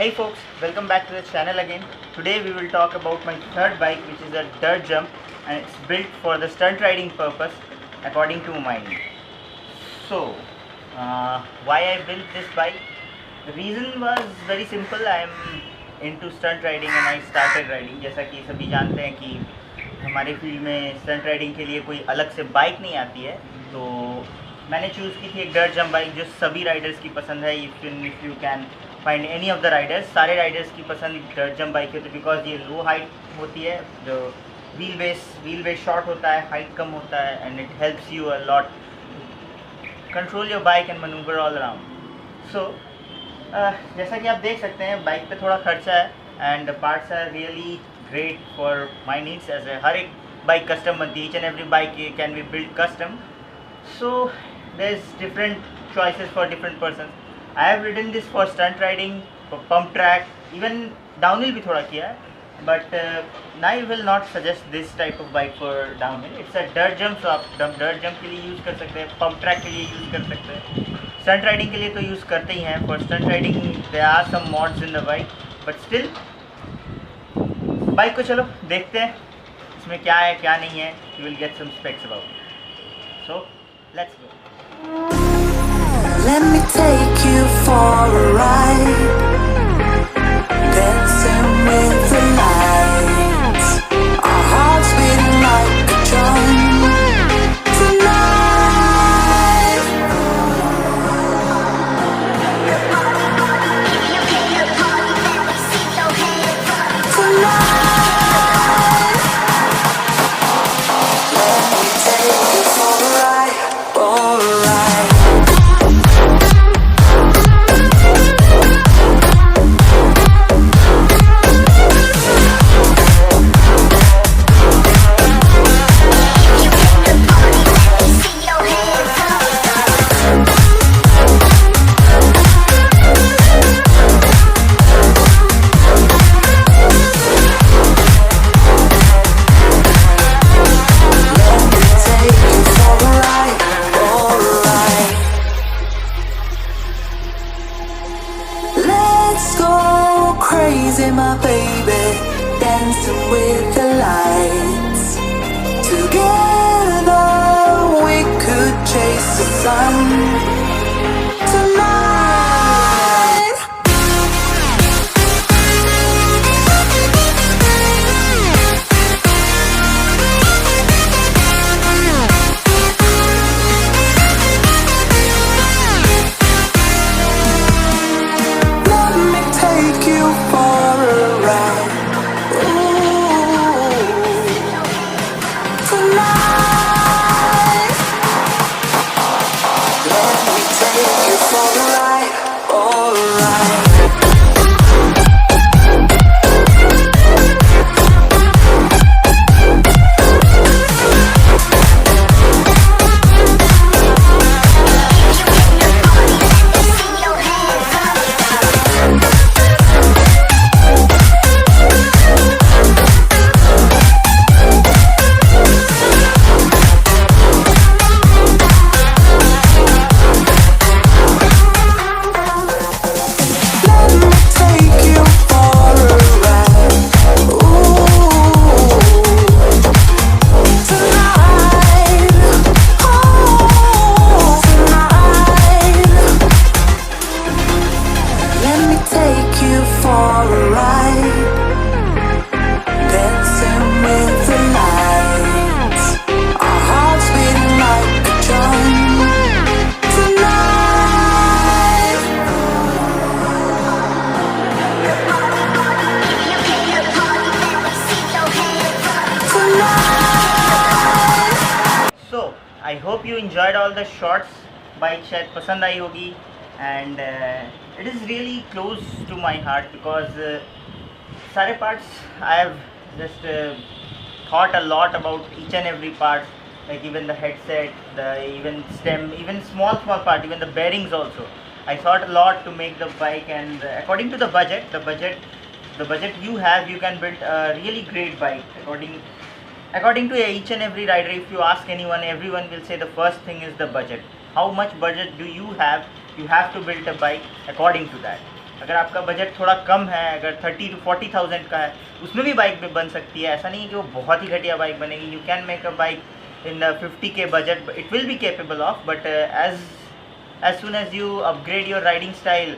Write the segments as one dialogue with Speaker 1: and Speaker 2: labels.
Speaker 1: Hey folks, welcome back to the channel again. Today we will talk about my third bike, which is a dirt jump, and it's built for the stunt riding purpose according to my need. So, why I built this bike? The reason was very simple. I am into stunt riding and I started riding. जैसा कि सभी जानते हैं कि हमारे field में stunt riding के लिए कोई अलग से बाइक नहीं आती है, तो मैंने चूज़ की थी एक डर्ट जंप बाइक जो सभी राइडर्स की पसंद है. If you can find any of the Riders, सारे राइडर्स की पसंद डर्ट जंप बाइक होती है, बिकॉज ये लो हाइट होती है, जो व्हील बेस शॉर्ट होता है, हाइट कम होता है, and it helps you a lot control your bike and manoeuvre all around. So जैसा कि आप देख सकते हैं बाइक पे थोड़ा खर्चा है and the parts are really great for my needs. as a हर एक बाइक कस्टम बनती है, each and every bike can be built custom, so there's different choices for different persons. I have ridden this for stunt riding, for pump track, even downhill भी थोड़ा किया है, but I will not suggest this type of bike for downhill. It's a dirt jump, so आप dirt jump के लिए use कर सकते हैं, pump track के लिए यूज़ कर सकते हैं, stunt riding के लिए तो यूज़ करते ही हैं. For stunt riding there are some mods in the bike, but still bike को चलो देखते हैं इसमें क्या है क्या नहीं है. You will get some specs about it. So let's go.
Speaker 2: Let me take you for a ride, dancing with the lights, our hearts beating like a drum tonight. Tonight. Crazy, my baby, dancing with the lights. Together we could chase the sun tonight.
Speaker 1: I hope you enjoyed all the shots. Bike शायद पसंद आई होगी and it is really close to my heart because सारे parts I have just thought a lot about each and every part, like even the headset, the even stem, even small part, even the bearings also. I thought a lot to make the bike, and according to the budget you have, you can build a really great bike. According to each and every rider, if you ask anyone, everyone will say the first thing is the budget. How much budget do you have? You have to build a bike according to that. अगर आपका budget थोड़ा कम है, अगर 30 to 40,000 का है, उसमें भी bike बन सकती है। ऐसा नहीं है कि वो बहुत ही घटिया बाइक बनेगी। You can make a bike in the 50K budget, but it will be capable of, but as soon as you upgrade your riding style,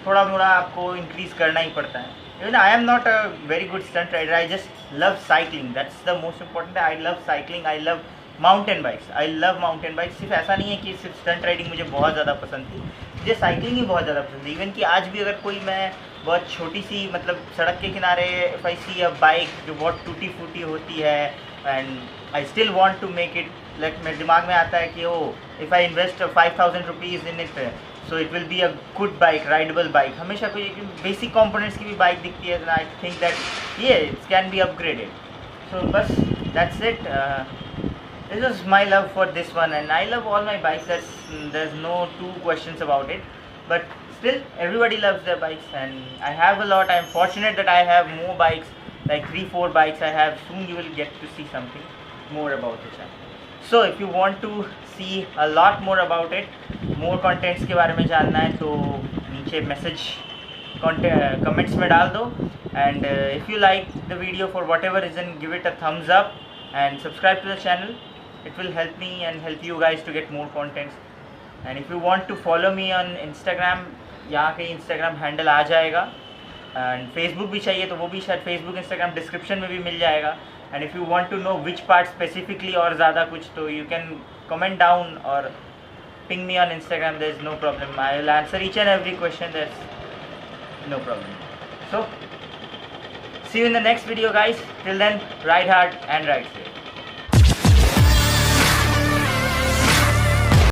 Speaker 1: थोड़ा मोड़ा आपको increase करना ही पड़ता है। Even I am not a very good stunt rider, I just love cycling, that's the most important. I love cycling, I love mountain bikes, I love mountain bikes। सिर्फ ऐसा नहीं है कि सिर्फ स्टंट राइडिंग मुझे बहुत ज़्यादा पसंद थी, मुझे साइकिलिंग ही बहुत ज़्यादा पसंद है। इवन कि आज भी अगर कोई मैं बहुत छोटी सी मतलब सड़क के किनारे if I see a bike जो बहुत टूटी फूटी होती है and I still want to make it, like मेरे दिमाग में आता है कि if I invest 5,000 rupees in it, so it will be a good bike, rideable bike। हमेशा कोई बेसिक components की भी बाइक दिखती है, I think that yeah, it can be upgraded। So बस that's it। This is my love for this one, and I love all my bikes, there's no two questions about it, but still everybody loves their bikes, and I have a lot. I'm fortunate that I have more bikes, like 3-4 bikes I have. Soon you will get to see something more about the channel. So if you want to see a lot more about it, more contents के बारे में जानना है, तो नीचे message comments में डाल दो, and if you like the video for whatever reason, give it a thumbs up and subscribe to the channel। It will help me and help you guys to get more contents। And if you want to follow me on Instagram, यहाँ के Instagram handle आ जाएगा, and Facebook भी चाहिए तो वो भी शायद Facebook Instagram description में भी मिल जाएगा। And if you want to know which part specifically और ज़्यादा कुछ, तो you can comment down or ping me on Instagram, there is no problem, I will answer each and every question, there's no problem। So see you in the next video guys, till then ride hard and ride safe।